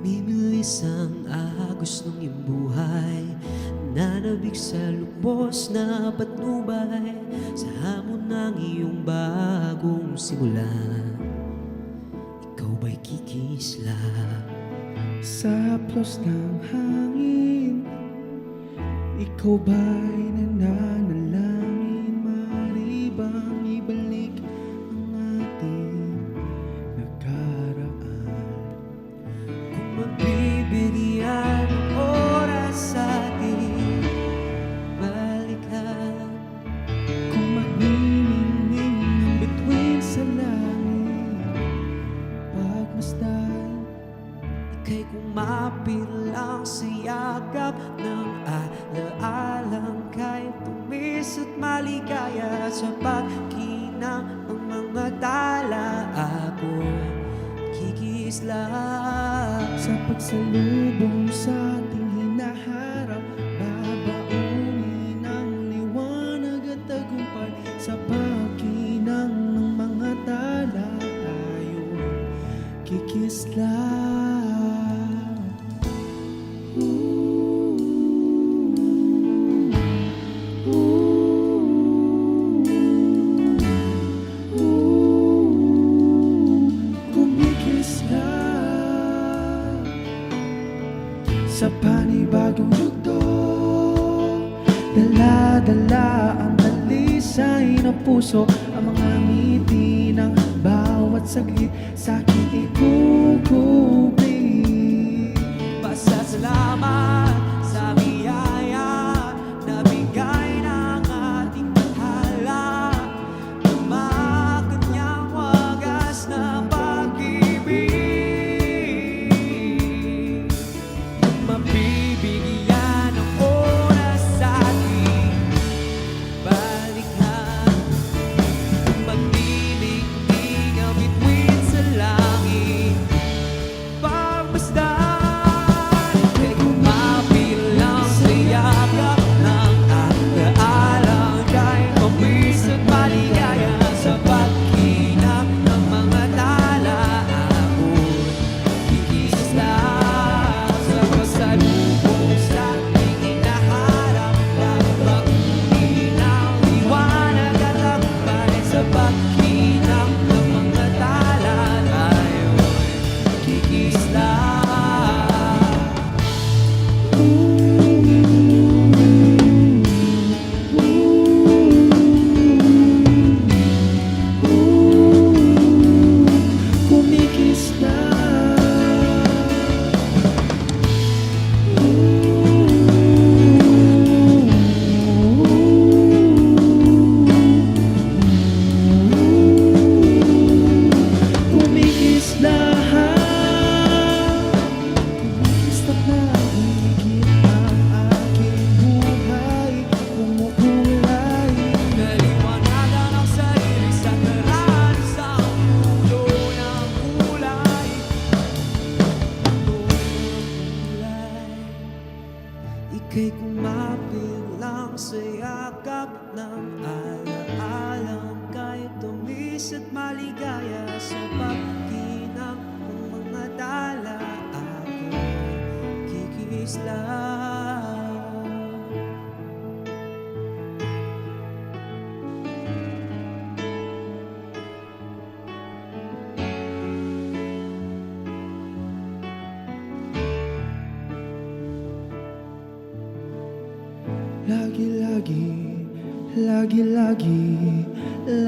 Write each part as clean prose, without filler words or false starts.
Mimilis ang agos ng iyong buhay, nanabik sa lubos na patnubay, sa hamon ng iyong bagong simula. Ikaw ba'y kikislap? Sa haplos ng hangin, ikaw ba'y nananalangin? Maaari bang ibalik ang ating nakaraan? Kung magbibigyan ng oras sa atin, balikan. Kung magniningning ang bituin sa langit, pagmasdan. Ika'y kumapit lang sa yakap ng alaalang kay tumis at maligaya sa pagkinang ng mga tala. Ako kikislap Sa pagsalubong sa ating hinaharap, babaunin ang liwanag at tagumpay. Sa pagkinang ng mga tala, tayo'y kikislap. Kumikislap sa panibagong yugto, dala-dala ang talisay na puso, ang mga ngiti ng bawat saglit sa aking ikukubli. Pasasalamat sa biyaya na bigay ng ating tadhana, ng mga kanyang wagas na pag-ibig. Kung mabibigyan ng oras sa atin, balikan. Kung magniningning ang bituin sa langit, pagmasdan. Ika'y kumapit lang sa yakap ng alaalang kay mabis at maligaya sa pagkinang ng mga tala. Ako'y kikislap sa pagsalubong sa ating hinaharap, babaunin ang liwanag at tagumpay. Sa pagkinang ng mga tala, tayo'y kikislap. Kumikislap na higit ang aking buhay, kumukulay. Naliwanagan ang sarili sa karan-isang mundo ng kulay. Ika'y kumapit lang sa yakap ng alaalang kay tumis at maligaya sa pagkinang ng mga tala. Ako kikislap.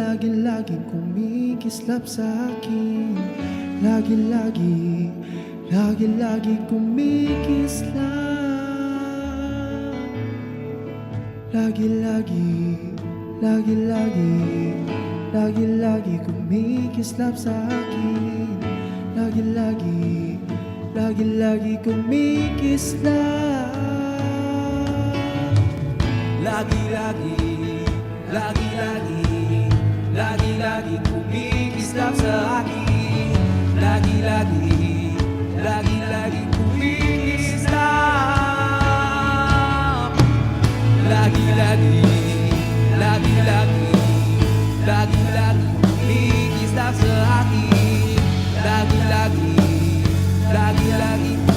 Lagi-laging kumikislap sa akin. Lagi-lagi kumikislap. Lagi-lagi kumikislap sa akin. Lagi-lagi kumikislap. Lagi-lagi kumikislap sa akin. Lagi-lagi kumikislap. Lagi-lagi kumikislap sa akin. Lagi-lagi Lagi-lagi